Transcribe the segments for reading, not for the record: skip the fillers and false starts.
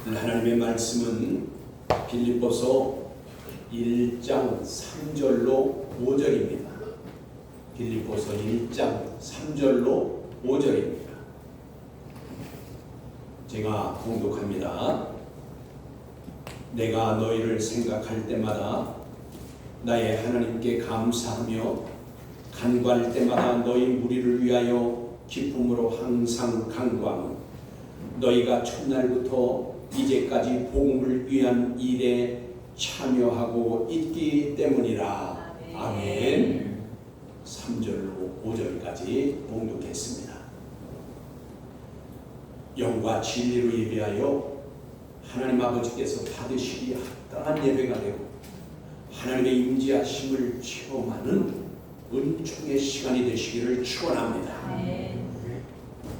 하나님의 말씀은 빌립보서 1장 3절로 5절입니다. 빌립보서 1장 3절로 5절입니다. 제가 봉독합니다. 내가 너희를 생각할 때마다 나의 하나님께 감사하며 간구할 때마다 너희 무리를 위하여 기쁨으로 항상 간구하며 너희가 첫날부터 이제까지 복음을 위한 일에 참여하고 있기 때문이라. 아멘. 3절로 5절까지 봉독했습니다. 영과 진리로 예배하여 하나님 아버지께서 받으시기에 합당한 예배가 되고 하나님의 임재하심을 체험하는 은총의 시간이 되시기를 축원합니다.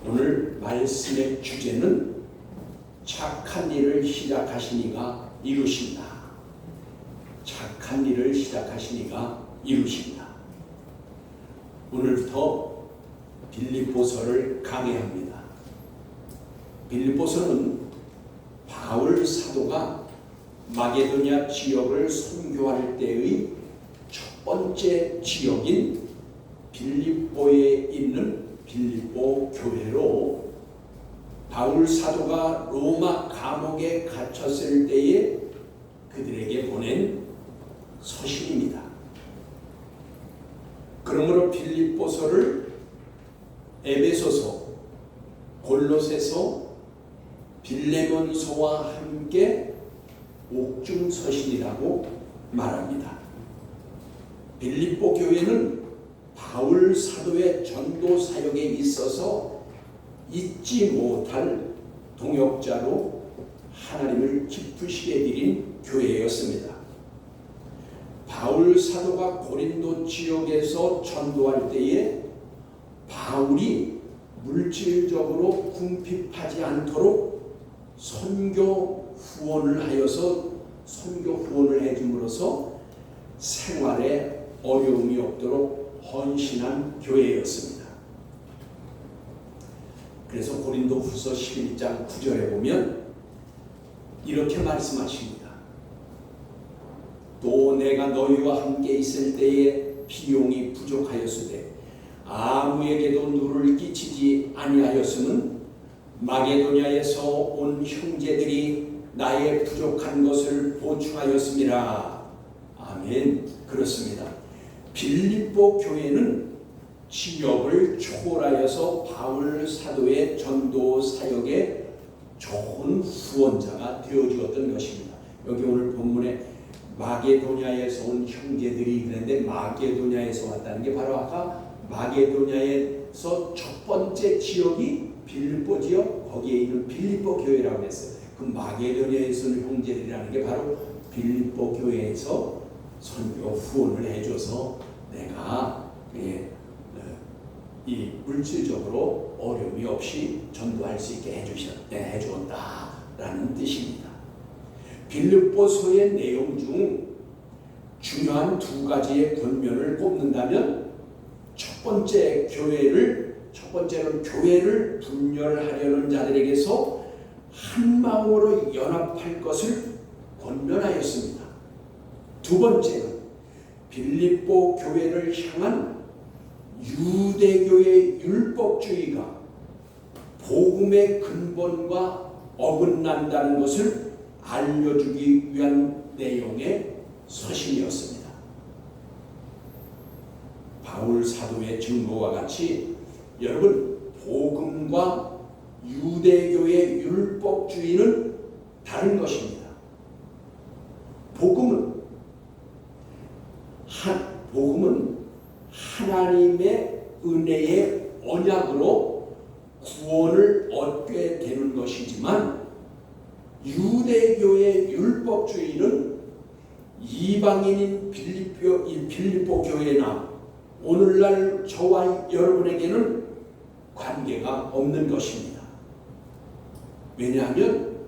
오늘 말씀의 주제는 착한 일을 시작하시니가 이루신다. 착한 일을 시작하시니가 이루신다. 오늘부터 빌립보서를 강해합니다. 빌립보서는 바울 사도가 마게도냐 지역을 선교할 때의 첫 번째 지역인 빌립보에 있는 빌립보 교회로 바울 사도가 로마 감옥에 갇혔을 때에 그들에게 보낸 서신입니다. 그러므로 빌립보서를 에베소서, 골로새서, 빌레몬서와 함께 옥중서신이라고 말합니다. 빌립보 교회는 바울 사도의 전도 사역에 있어서 잊지 못할 동역자로 하나님을 기쁘시게 드린 교회였습니다. 바울 사도가 고린도 지역에서 전도할 때에 바울이 물질적으로 궁핍하지 않도록 선교 후원을 하여서 선교 후원을 해줌으로써 생활에 어려움이 없도록 헌신한 교회였습니다. 그래서 고린도후서 11장 9절에 보면 이렇게 말씀하십니다. 또 내가 너희와 함께 있을 때에 비용이 부족하였으되 아무에게도 누를 끼치지 아니하였음은 마게도냐에서 온 형제들이 나의 부족한 것을 보충하였음이라. 아멘. 그렇습니다. 빌립보 교회는 지역을 초월하여서 바울 사도의 전도 사역에 좋은 후원자가 되어주었던 것입니다. 여기 오늘 본문에 마게도냐에서 온 형제들이 그런데 마게도냐에서 왔다는 게 바로 아까 마게도냐에서 첫 번째 지역이 빌립보 지역, 거기에 있는 빌립보 교회라고 했어요. 그 마게도냐에서 온 형제들이라는 게 바로 빌립보 교회에서 선교 후원을 해줘서 내가 이 물질적으로 어려움이 없이 전도할 수 있게 해주었다라는 뜻입니다. 빌립보서의 내용 중 중요한 두 가지의 권면을 꼽는다면 첫 번째는 교회를 분열하려는 자들에게서 한 마음으로 연합할 것을 권면하였습니다. 두 번째는 빌립보 교회를 향한 유대교의 율법주의가 복음의 근본과 어긋난다는 것을 알려주기 위한 내용의 서신이었습니다. 바울 사도의 증거와 같이 여러분, 복음과 유대교의 율법주의는 다른 것입니다. 복음은 하나님의 은혜의 언약으로 구원을 얻게 되는 것이지만 유대교의 율법주의는 이방인인 빌립보 교회나 오늘날 저와 여러분에게는 관계가 없는 것입니다. 왜냐하면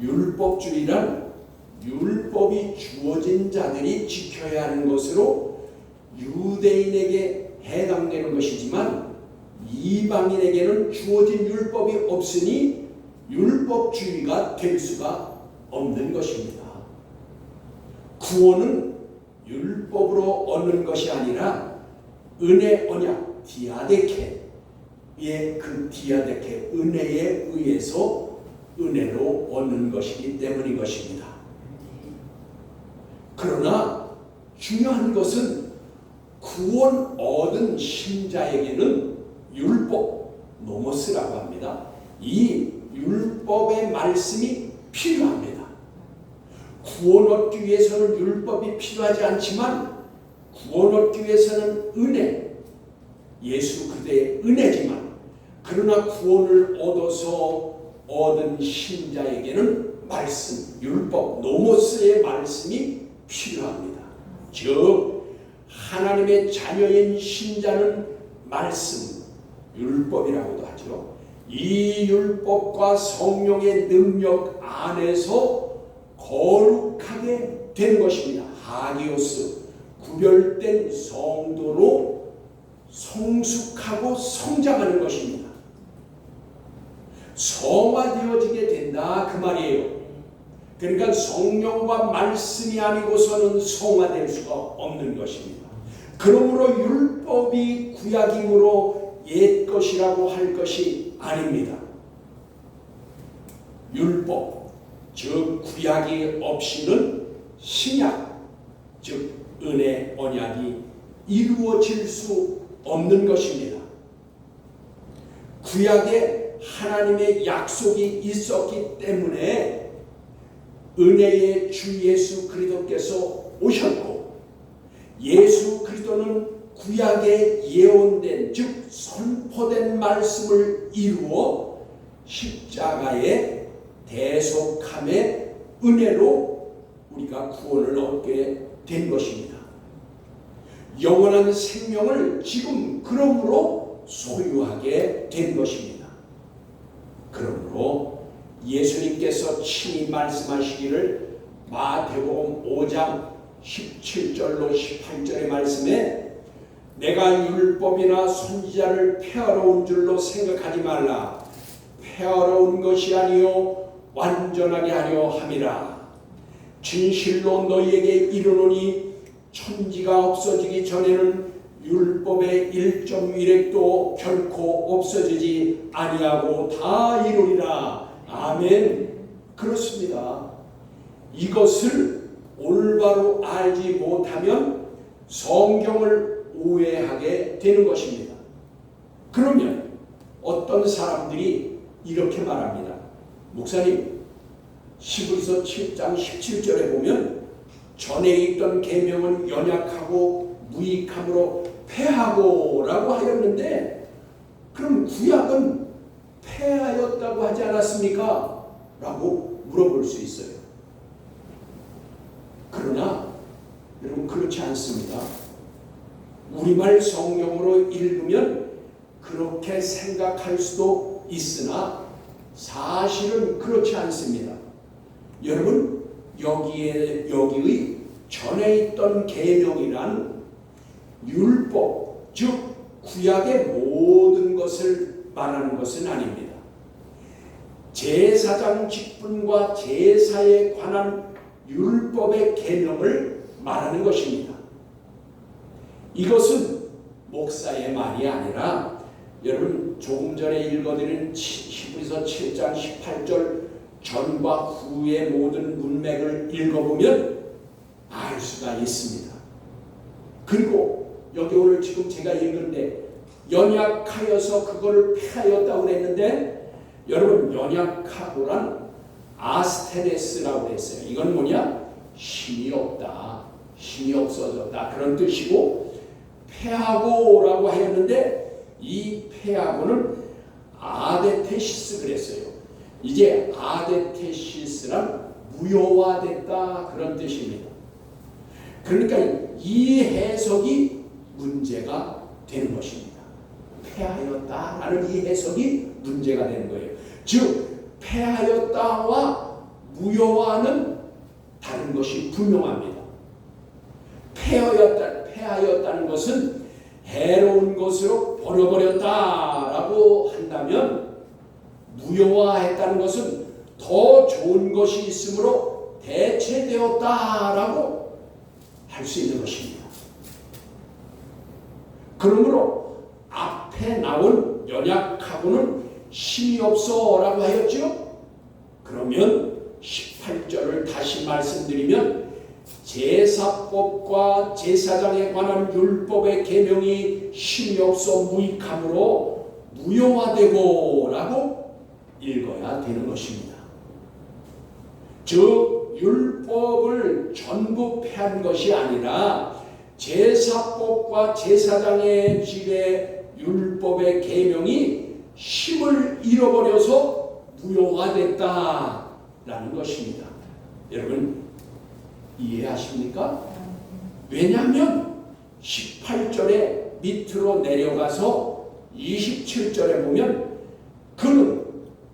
율법주의란 율법이 주어진 자들이 지켜야 하는 것으로 유대인에게 해당되는 것이지만 이방인에게는 주어진 율법이 없으니 율법주의가 될 수가 없는 것입니다. 구원은 율법으로 얻는 것이 아니라 은혜 언약 디아데케, 그 디아데케 은혜에 의해서 은혜로 얻는 것이기 때문인 것입니다. 그러나 중요한 것은 구원 얻은 신자에게는 율법, 노모스라고 합니다. 이 율법의 말씀이 필요합니다. 구원 얻기 위해서는 율법이 필요하지 않지만 구원 얻기 위해서는 은혜, 예수 그리스도의 은혜지만 그러나 구원을 얻어서 얻은 신자에게는 말씀, 율법, 노모스의 말씀이 필요합니다. 즉 하나님의 자녀인 신자는 말씀, 율법이라고도 하죠. 이 율법과 성령의 능력 안에서 거룩하게 되는 것입니다. 하기오스, 구별된 성도로 성숙하고 성장하는 것입니다. 성화되어지게 된다 그 말이에요. 그러니까 성령과 말씀이 아니고서는 성화될 수가 없는 것입니다. 그러므로 율법이 구약이므로 옛 것이라고 할 것이 아닙니다. 율법, 즉 구약이 없이는 신약, 즉 은혜 언약이 이루어질 수 없는 것입니다. 구약에 하나님의 약속이 있었기 때문에 은혜의 주 예수 그리스도께서 오셨고, 예수 그리스도는 구약에 예언된, 즉 선포된 말씀을 이루어 십자가의 대속함의 은혜로 우리가 구원을 얻게 된 것입니다. 영원한 생명을 지금 그러므로 소유하게 된 것입니다. 그러므로 예수님께서 친히 말씀하시기를 마태복음 5장 17절로 18절의 말씀에 내가 율법이나 선지자를 폐하러 온 줄로 생각하지 말라. 폐하러 온 것이 아니요 완전하게 하려 함이라. 진실로 너희에게 이르노니 천지가 없어지기 전에는 율법의 1.1획도 결코 없어지지 아니하고 다 이루리라. 아멘. 그렇습니다. 이것을 올바로 알지 못하면 성경을 오해하게 되는 것입니다. 그러면 어떤 사람들이 이렇게 말합니다. 목사님, 히브리서 7장 17절에 보면 전에 있던 계명은 연약하고 무익함으로 폐하고 라고 하였는데 그럼 구약은 폐하였다고 하지 않았습니까? 라고 물어볼 수 있어요. 그러나 여러분 그렇지 않습니다. 우리말 성경으로 읽으면 그렇게 생각할 수도 있으나 사실은 그렇지 않습니다. 여러분 여기의 전에 있던 계명이란 율법, 즉 구약의 모든 것을 말하는 것은 아닙니다. 제사장 직분과 제사에 관한 율법의 계명을 말하는 것입니다. 이것은 목사의 말이 아니라 여러분 조금 전에 읽어드린 히브리서 7장 18절 전과 후의 모든 문맥을 읽어보면 알 수가 있습니다. 그리고 여기 오늘 지금 제가 읽은데 연약하여서 그거를 폐하였다고 그랬는데 여러분 연약하고란 아스테네스라고 했어요. 이건 뭐냐? 힘이 없다, 힘이 없어졌다 그런 뜻이고, 폐하고라고 하였는데 이 폐하고는 아데테시스 그랬어요. 이제 아데테시스란 무효화됐다 그런 뜻입니다. 그러니까 이 해석이 문제가 되는 것입니다. 폐하였다라는 이 해석이 문제가 되는 거예요. 즉 폐하였다와 무효화는 다른 것이 분명합니다. 폐하였다는 것은 해로운 것으로 버려버렸다라고 한다면 무효화했다는 것은 더 좋은 것이 있으므로 대체되었다라고 할 수 있는 것입니다. 그러므로 앞에 나온 연약하고는 힘이 없어라고 하였죠. 그러면 18절을 다시 말씀드리면 제사법과 제사장에 관한 율법의 계명이 힘이 없어 무익함으로 무효화되고 라고 읽어야 되는 것입니다. 즉 율법을 전부 폐한 것이 아니라 제사법과 제사장의 질의 율법의 계명이 힘을 잃어버려서 무효화됐다라는 것입니다. 여러분 이해하십니까? 왜냐하면 18절에 밑으로 내려가서 27절에 보면 그는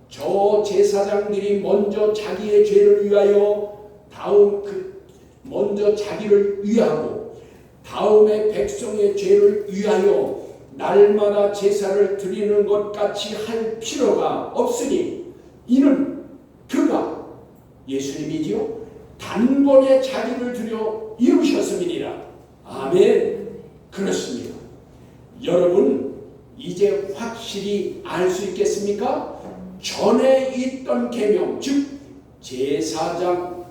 저 제사장들이 먼저 자기의 죄를 위하여 먼저 자기를 위하고 다음에 백성의 죄를 위하여 날마다 제사를 드리는 것 같이 할 필요가 없으니 이는 그가 예수님이지요 단번에 자기를 드려 이루셨음이니라. 아멘. 그렇습니다. 여러분 이제 확실히 알 수 있겠습니까? 전에 있던 계명 즉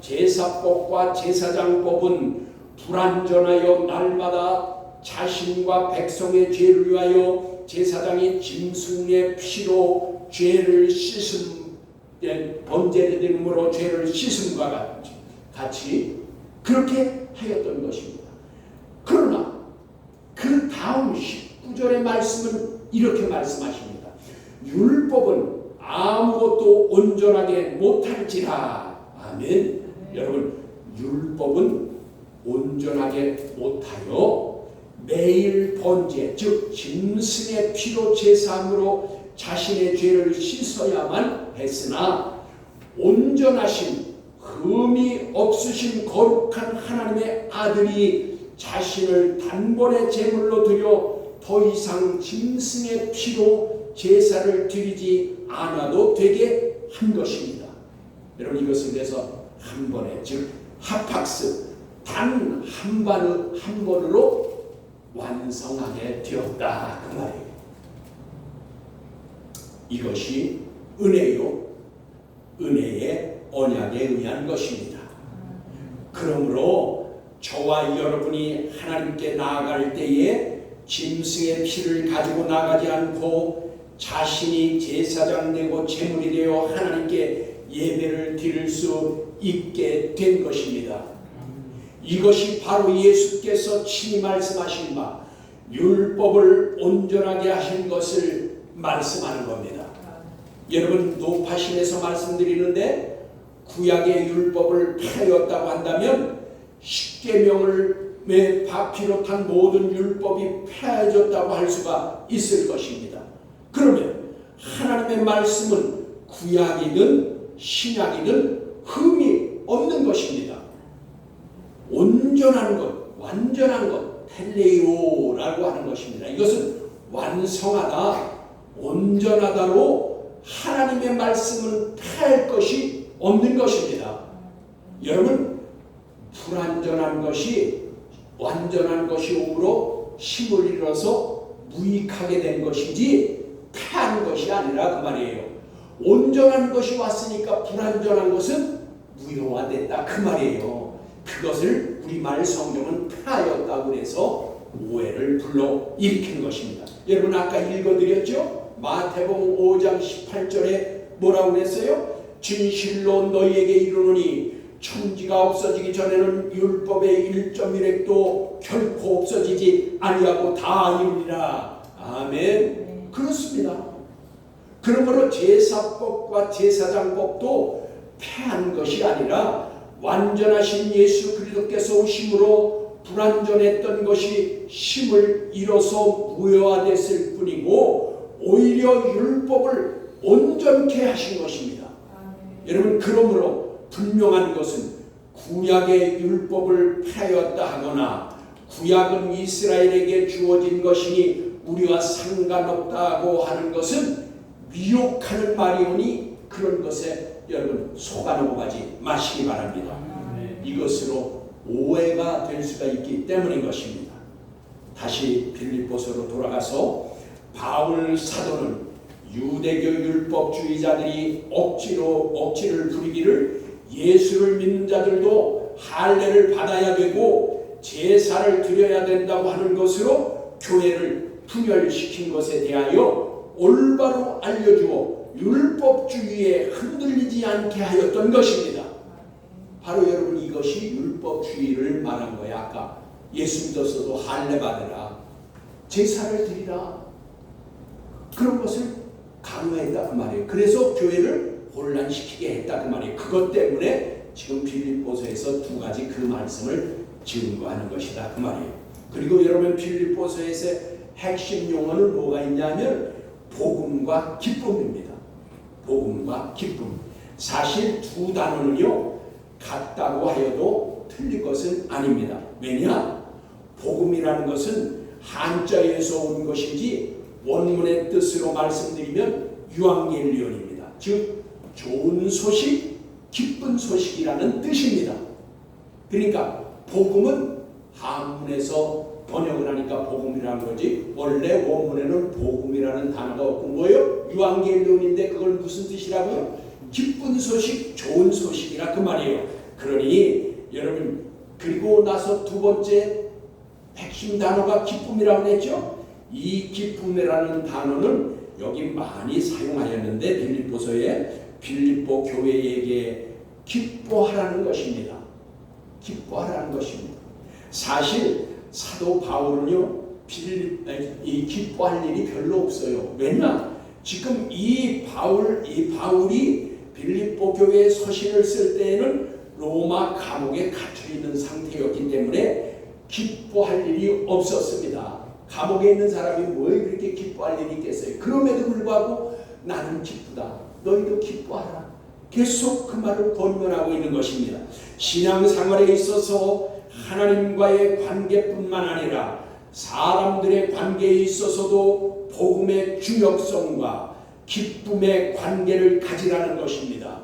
제사법과 제사장법은 불완전하여 날마다 자신과 백성의 죄를 위하여 제사장이 짐승의 피로 죄를 번제를 드림으로 죄를 씻음과 같이 그렇게 하였던 것입니다. 그러나 그 다음 19절의 말씀은 이렇게 말씀하십니다. 율법은 아무것도 온전하게 못할지라. 아멘. 여러분 율법은 온전하게 못하여 매일 번제 즉 짐승의 피로 제사함으로 자신의 죄를 씻어야만 했으나 온전하신 흠이 없으신 거룩한 하나님의 아들이 자신을 단번에 제물로 드려 더 이상 짐승의 피로 제사를 드리지 않아도 되게 한 것입니다. 여러분 이것을 위해서 한 번에 즉 하팍스 단 한 번으로 완성하게 되었다 그 말이에요. 이것이 은혜요 은혜의 언약에 의한 것입니다. 그러므로 저와 여러분이 하나님께 나아갈 때에 짐승의 피를 가지고 나가지 않고 자신이 제사장 되고 제물이 되어 하나님께 예배를 드릴 수 있게 된 것입니다. 이것이 바로 예수께서 친히 말씀하신 바 율법을 온전하게 하신 것을 말씀하는 겁니다. 여러분 노파심에서 말씀드리는데 구약의 율법을 폐하였다고 한다면 십계명을 비롯한 모든 율법이 폐해졌다고 할 수가 있을 것입니다. 그러면 하나님의 말씀은 구약이든 신약이든 흠이 없는 것입니다. 온전한 것, 완전한 것, 텔레이오라고 하는 것입니다. 이것은 완성하다, 온전하다로 하나님의 말씀은 폐할 것이 없는 것입니다. 여러분 불완전한 것이 완전한 것이 오므로 힘을 잃어서 무익하게 된 것이지 폐한 것이 아니라 그 말이에요. 온전한 것이 왔으니까 불완전한 것은 무효화됐다 그 말이에요. 그것을 우리말 성경은 폐하였다고 해서 오해를 불러일으킨 것입니다. 여러분 아까 읽어드렸죠? 마태복음 5장 18절에 뭐라고 그랬어요? 진실로 너희에게 이르노니 천지가 없어지기 전에는 율법의 1.1획도 결코 없어지지 아니하고 다 이루리라. 아멘. 그렇습니다. 그러므로 제사법과 제사장법도 폐한 것이 아니라 완전하신 예수 그리스도께서 오심으로 불완전했던 것이 힘을 잃어서 무효화됐을 뿐이고 오히려 율법을 온전케 하신 것입니다. 여러분 그러므로 분명한 것은 구약의 율법을 폐하였다 하거나 구약은 이스라엘에게 주어진 것이니 우리와 상관없다고 하는 것은 미혹하는 말이 오니 그런 것에 여러분 속아 넘어가지 마시기 바랍니다. 이것으로 오해가 될 수가 있기 때문인 것입니다. 다시 빌립보서로 돌아가서 바울 사도는 유대교 율법주의자들이 억지를 부리기를 예수를 믿는 자들도 할례를 받아야 되고 제사를 드려야 된다고 하는 것으로 교회를 분열시킨 것에 대하여 올바로 알려주어 율법주의에 흔들리지 않게 하였던 것입니다. 바로 여러분 이것이 율법주의를 말한 거예요. 아까 예수 믿어서도 할례 받으라, 제사를 드리라, 그런 것을 강요했다 그 말이에요. 그래서 교회를 혼란시키게 했다 그 말이에요. 그것 때문에 지금 빌립보서에서 두 가지 그 말씀을 증거하는 것이다 그 말이에요. 그리고 여러분 빌립보서에서 핵심 용어는 뭐가 있냐면 복음과 기쁨입니다. 복음과 기쁨. 사실 두 단어는요 같다고 하여도 틀릴 것은 아닙니다. 왜냐? 복음이라는 것은 한자에서 온 것이지 원문의 뜻으로 말씀드리면 유앙겔리온입니다. 즉 좋은 소식, 기쁜 소식이라는 뜻입니다. 그러니까 복음은 한문에서 번역을 하니까 복음이라는 거지 원래 원문에는 복음이라는 단어가 없고 뭐예요? 유앙겔리온인데 그걸 무슨 뜻이라고요? 기쁜 소식, 좋은 소식이라 그 말이에요. 그러니 여러분 그리고 나서 두 번째 핵심 단어가 기쁨이라고 했죠. 이 기쁨이라는 단어는 여기 많이 사용하였는데 빌립보서에 빌립보 교회에게 기뻐하라는 것입니다. 기뻐하라는 것입니다. 사실 사도 바울은요 이 기뻐할 일이 별로 없어요. 왜냐? 지금 이 바울이 빌립보 교회에 서신을 쓸 때에는 로마 감옥에 갇혀 있는 상태였기 때문에 기뻐할 일이 없었습니다. 감옥에 있는 사람이 왜 그렇게 기뻐할 일이 있겠어요? 그럼에도 불구하고 나는 기쁘다. 너희도 기뻐하라. 계속 그 말을 권면하고 있는 것입니다. 신앙생활에 있어서 하나님과의 관계뿐만 아니라 사람들의 관계에 있어서도 복음의 중요성과 기쁨의 관계를 가지라는 것입니다.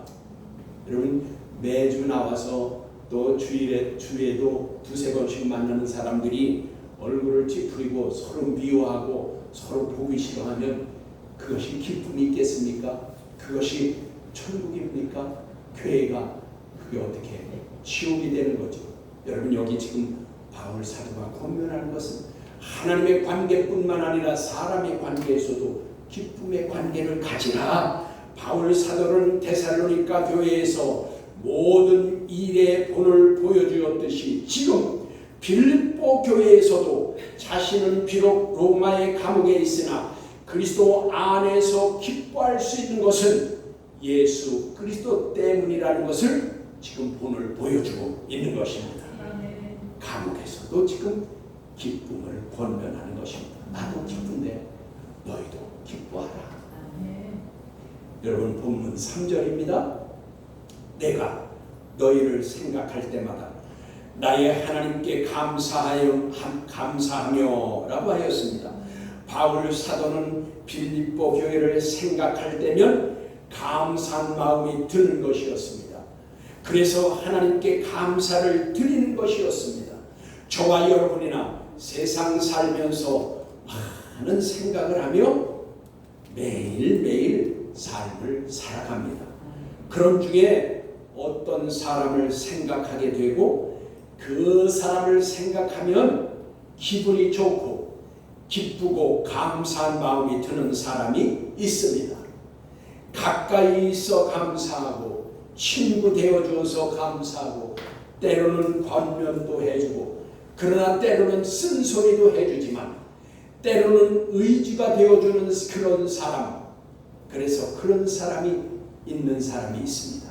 여러분 매주 나와서 또 주에도 두세 번씩 만나는 사람들이 얼굴을 찌푸리고 서로 미워하고 서로 보기 싫어하면 그것이 기쁨이 있겠습니까? 그것이 천국입니까? 교회가 그게 어떻게 지옥이 되는 거죠. 여러분 여기 지금 바울 사도가 권면하는 것은 하나님의 관계뿐만 아니라 사람의 관계에서도 기쁨의 관계를 가지라. 바울 사도는 데살로니가 교회에서 모든 일의 본을 보여주었듯이 지금 빌립보 교회에서도 자신은 비록 로마의 감옥에 있으나 그리스도 안에서 기뻐할 수 있는 것은 예수 그리스도 때문이라는 것을 지금 본을 보여주고 있는 것입니다. 감옥에서도 지금 기쁨을 권면하는 것입니다. 나도 기쁜데 너희도 기뻐하라. 여러분 본문 3절입니다. 내가 너희를 생각할 때마다 나의 하나님께 감사하며 라고 하였습니다. 바울 사도는 빌립보 교회를 생각할 때면 감사한 마음이 드는 것이었습니다. 그래서 하나님께 감사를 드리는 것이었습니다. 저와 여러분이나 세상 살면서 많은 생각을 하며 매일매일 삶을 살아갑니다. 그런 중에 어떤 사람을 생각하게 되고 그 사람을 생각하면 기분이 좋고 기쁘고 감사한 마음이 드는 사람이 있습니다. 가까이 있어 감사하고 친구 되어줘서 감사하고 때로는 권면도 해주고 그러나 때로는 쓴소리도 해주지만 때로는 의지가 되어주는 그런 사람, 그래서 그런 사람이 있는 사람이 있습니다.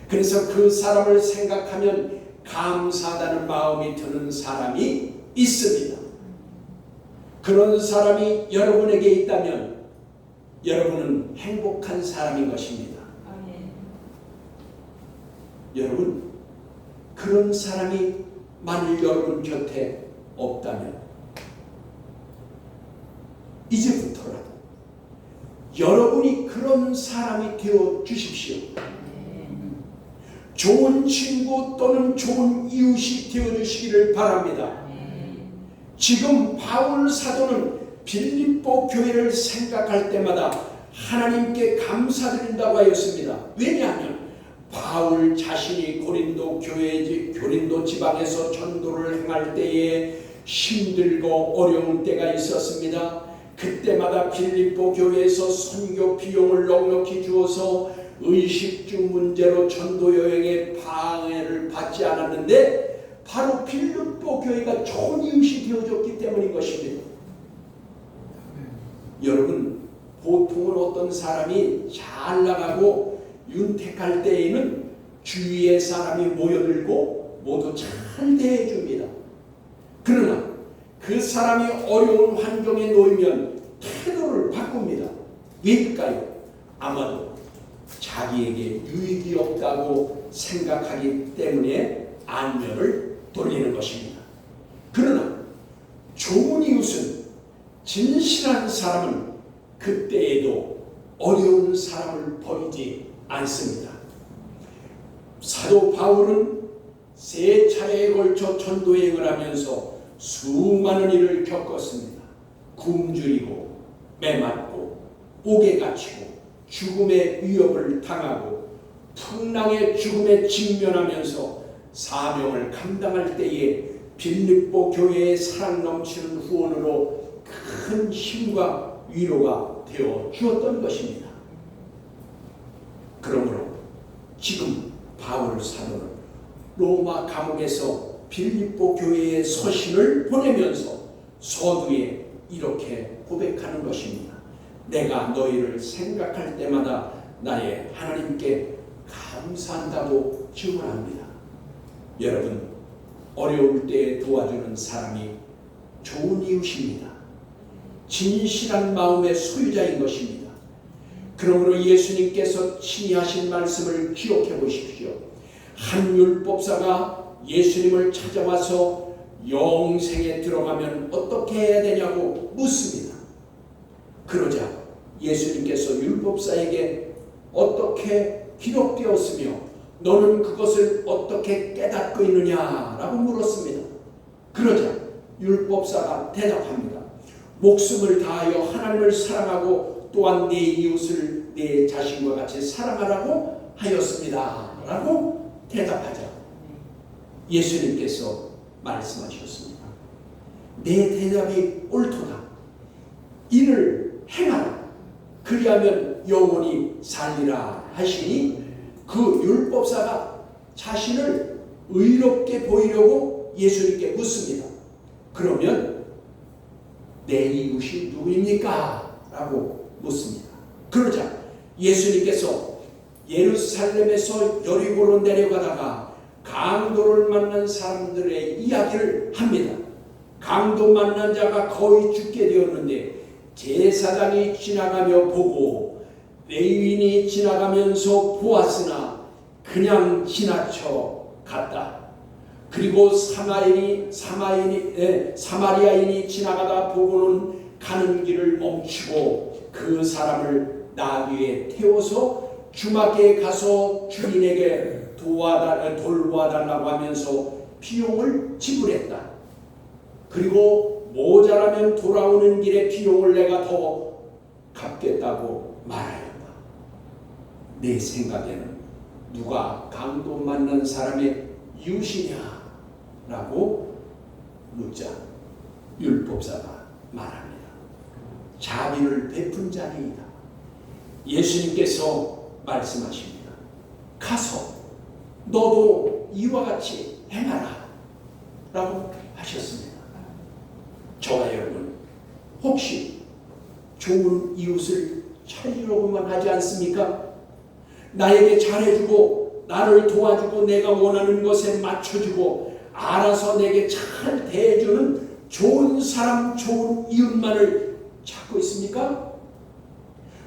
그래서 그 사람을 생각하면 감사하다는 마음이 드는 사람이 있습니다. 그런 사람이 여러분에게 있다면 여러분은 행복한 사람인 것입니다. 여러분 그런 사람이 만일 여러분 곁에 없다면 이제부터라도 여러분이 여러분이 그런 사람이 되어 주십시오. 좋은 친구 또는 좋은 이웃이 되어 주시기를 바랍니다. 지금 바울 사도는 빌립보 교회를 생각할 때마다 하나님께 감사드린다고 하였습니다. 왜냐하면 바울 자신이 고린도 지방에서 전도를 행할 때에 힘들고 어려운 때가 있었습니다. 그때마다 빌립보 교회에서 선교 비용을 넉넉히 주어서 의식주 문제로 전도 여행에 방해를 받지 않았는데 바로 빌립보 교회가 좋은 이웃이 되어줬기 때문인 것입니다. 여러분, 보통은 어떤 사람이 잘 나가고 윤택할 때에는 주위의 사람이 모여들고 모두 잘 대해줍니다. 그러나 그 사람이 어려운 환경에 놓이면 태도를 바꿉니다. 왜일까요? 아마도 자기에게 유익이 없다고 생각하기 때문에 안면을 돌리는 것입니다. 그러나 좋은 이웃은, 진실한 사람은 그때에도 어려운 사람을 버리지 않습니다. 사도 바울은 3차례에 걸쳐 전도여행을 하면서 수많은 일을 겪었습니다. 굶주리고 매맞고 옥에 갇히고 죽음의 위협을 당하고 풍랑의 죽음에 직면하면서 사명을 감당할 때에 빌립보 교회의 사랑 넘치는 후원으로 큰 힘과 위로가 되어 주었던 것입니다. 그러므로 지금 바울 사도는 로마 감옥에서 빌립보 교회의 서신을 보내면서 서두에 이렇게 고백하는 것입니다. 내가 너희를 생각할 때마다 나의 하나님께 감사한다고 증언합니다. 여러분, 어려울 때 도와주는 사람이 좋은 이웃입니다. 진실한 마음의 소유자인 것입니다. 그러므로 예수님께서 친히 하신 말씀을 기억해 보십시오. 한 율법사가 예수님을 찾아와서 영생에 들어가면 어떻게 해야 되냐고 묻습니다. 그러자 예수님께서 율법사에게 어떻게 기록되었으며 너는 그것을 어떻게 깨닫고 있느냐라고 물었습니다. 그러자 율법사가 대답합니다. 목숨을 다하여 하나님을 사랑하고 또한 내 이웃을 내 자신과 같이 사랑하라고 하였습니다 라고 대답하자 예수님께서 말씀하셨습니다. 내 대답이 옳도다. 이를 행하라. 그리하면 영원히 살리라 하시니 그 율법사가 자신을 의롭게 보이려고 예수님께 묻습니다. 그러면 내 이웃이 누구입니까? 라고 묻습니다. 그러자 예수님께서 예루살렘에서 여리고로 내려가다가 강도를 만난 사람들의 이야기를 합니다. 강도 만난 자가 거의 죽게 되었는데 제사장이 지나가며 보고 레위인이 지나가면서 보았으나 그냥 지나쳐 갔다. 그리고 사마리아인이 지나가다 보고는 가는 길을 멈추고 그 사람을 나귀에 태워서 주막에 가서 주인에게 돌봐달라고 하면서 비용을 지불했다. 그리고 모자라면 돌아오는 길에 비용을 내가 더 갚겠다고 말하였다. 내 생각에는 누가 강도 만난 사람의 이웃이냐? 라고 묻자 율법사가 말합니다. 자비를 베푼 자니이다. 예수님께서 말씀하십니다. 가서 너도 이와 같이 행하라 라고 하셨습니다. 저와 여러분, 혹시 좋은 이웃을 찾으려고만 하지 않습니까? 나에게 잘해주고 나를 도와주고 내가 원하는 것에 맞춰주고 알아서 내게 잘 대해주는 좋은 사람, 좋은 이웃만을 찾고 있습니까?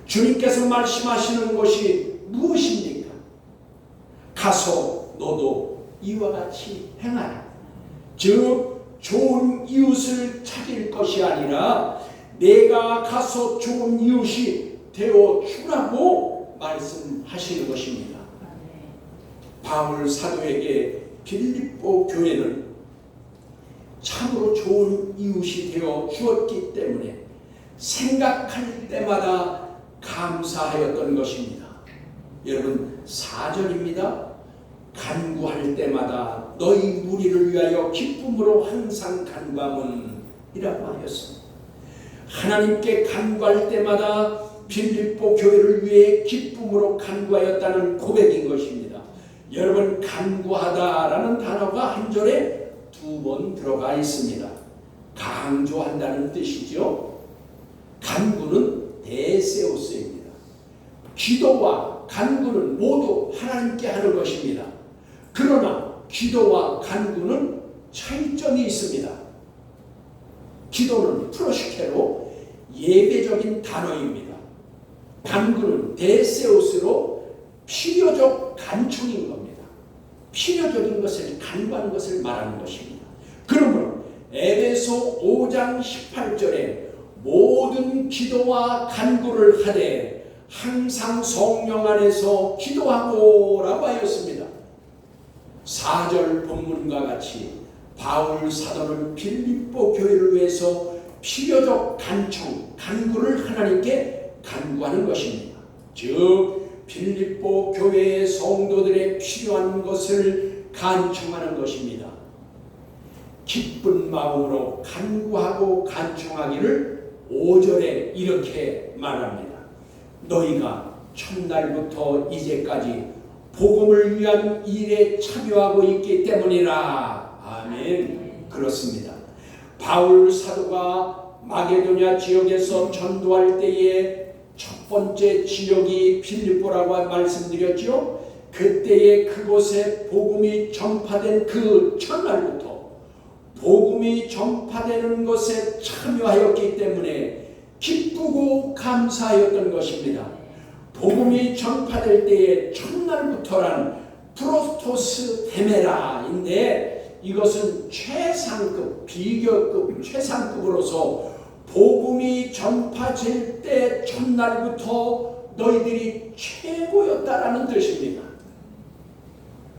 주님께서 말씀하시는 것이 무엇입니까? 가서 너도 이와 같이 행하라. 즉 좋은 이웃을 찾을 것이 아니라 내가 가서 좋은 이웃이 되어 주라고 말씀하시는 것입니다. 바울 사도에게 빌립보 교회는 참으로 좋은 이웃이 되어 주었기 때문에 생각할 때마다 감사하였던 것입니다. 여러분 4절입니다. 간구할 때마다 너희 무리를 위하여 기쁨으로 항상 간구함은 이라고 하였습니다. 하나님께 간구할 때마다 빌립보 교회를 위해 기쁨으로 간구하였다는 고백인 것입니다. 여러분 간구하다라는 단어가 한 절에 2번 들어가 있습니다. 강조한다는 뜻이죠. 간구는 데세오스입니다. 기도와 간구는 모두 하나님께 하는 것입니다. 그러나 기도와 간구는 차이점이 있습니다. 기도는 프로시케로 예배적인 단어입니다. 간구는 데세오스로 필요적 간청인 겁니다. 필요적인 것을 간구하는 것을 말하는 것입니다. 그러므로 에베소 5장 18절에 모든 기도와 간구를 하되 항상 성령 안에서 기도하고 라고 하였습니다. 4절 본문과 같이 바울 사도는 빌립보 교회를 위해서 필요적 간청, 간구를 하나님께 간구하는 것입니다. 즉 빌립보 교회의 성도들의 필요한 것을 간청하는 것입니다. 기쁜 마음으로 간구하고 간청하기를 5절에 이렇게 말합니다. 너희가 첫날부터 이제까지 복음을 위한 일에 참여하고 있기 때문이라. 아멘. 그렇습니다. 바울 사도가 마게도냐 지역에서 전도할 때에 첫 번째 지역이 빌립보라고 말씀드렸죠. 그때에 그곳에 복음이 전파된 그 첫날부터 복음이 전파되는 것에 참여하였기 때문에 기쁘고 감사하였던 것입니다. 복음이 전파될 때에 첫날부터란 프로토스 데메라인데 이것은 최상급, 비교급, 최상급으로서 복음이 전파될 때 첫날부터 너희들이 최고였다라는 뜻입니다.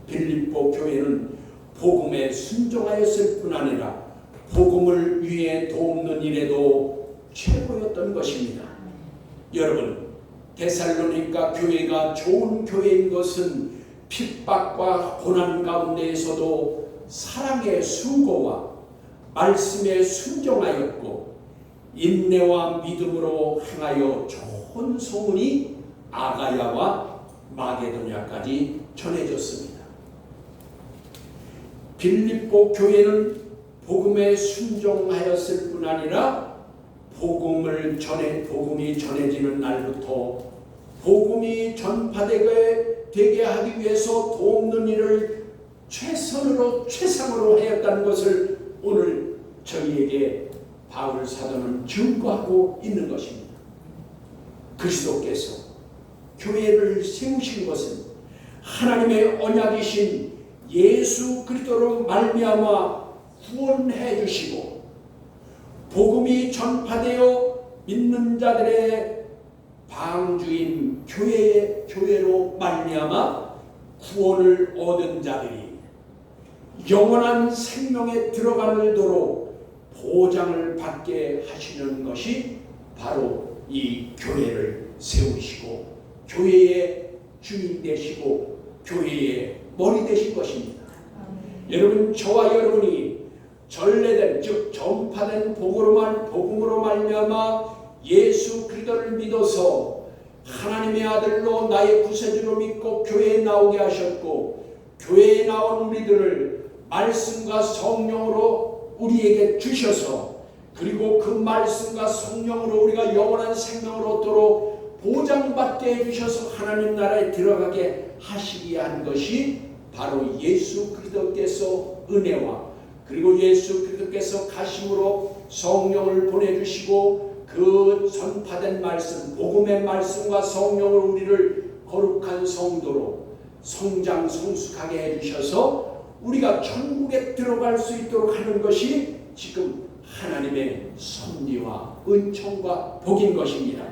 빌립보 교회는 복음에 순종하였을 뿐 아니라 복음을 위해 돕는 일에도 최고였던 것입니다. 여러분 데살로니가 교회가 좋은 교회인 것은 핍박과 고난 가운데에서도 사랑의 수고와 말씀에 순종하였고 인내와 믿음으로 행하여 좋은 소문이 아가야와 마게도냐까지 전해졌습니다. 빌립보 교회는 복음에 순종하였을 뿐 아니라 복음이 전해지는 날부터 복음이 전파되게 하기 위해서 돕는 일을 최상으로 하였다는 것을 오늘 저희에게 바울 사도는 증거하고 있는 것입니다. 그리스도께서 교회를 세우신 것은 하나님의 언약이신 예수 그리스도로 말미암아 구원해 주시고 복음이 전파되어 믿는 자들의 방주인 교회로 말미암아 구원을 얻은 자들이 영원한 생명에 들어가도록 보장을 받게 하시는 것이 바로 이 교회를 세우시고 교회의 주인 되시고 교회의 머리 되신 것입니다. 여러분 저와 여러분이 전래된 즉 전파된 복음으로 말미암아 예수 그리스도를 믿어서 하나님의 아들로 나의 구세주로 믿고 교회에 나오게 하셨고 교회에 나온 우리들을 말씀과 성령으로 우리에게 주셔서 그리고 그 말씀과 성령으로 우리가 영원한 생명을 얻도록 보장받게 해주셔서 하나님 나라에 들어가게 하시게 한 것이 바로 예수 그리스도께서 은혜와 그리고 예수 그리스도께서 가심으로 성령을 보내주시고 그 전파된 말씀 복음의 말씀과 성령으로 우리를 거룩한 성도로 성장 성숙하게 해주셔서 우리가 천국에 들어갈 수 있도록 하는 것이 지금 하나님의 섭리와 은총과 복인 것입니다.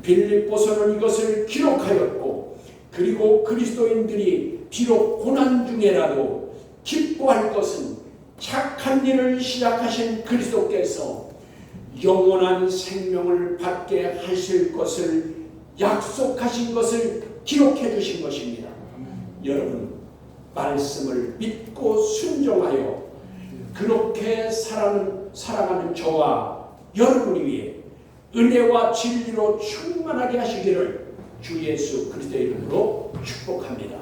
빌립보서는 이것을 기록하였고, 그리고 그리스도인들이 비록 고난 중에라도 기뻐할 것은 착한 일을 시작하신 그리스도께서 영원한 생명을 받게 하실 것을 약속하신 것을 기록해 주신 것입니다. 여러분, 말씀을 믿고 순종하여 그렇게 살아가는 저와 여러분이 위해 은혜와 진리로 충만하게 하시기를 주 예수 그리스도의 이름으로 축복합니다.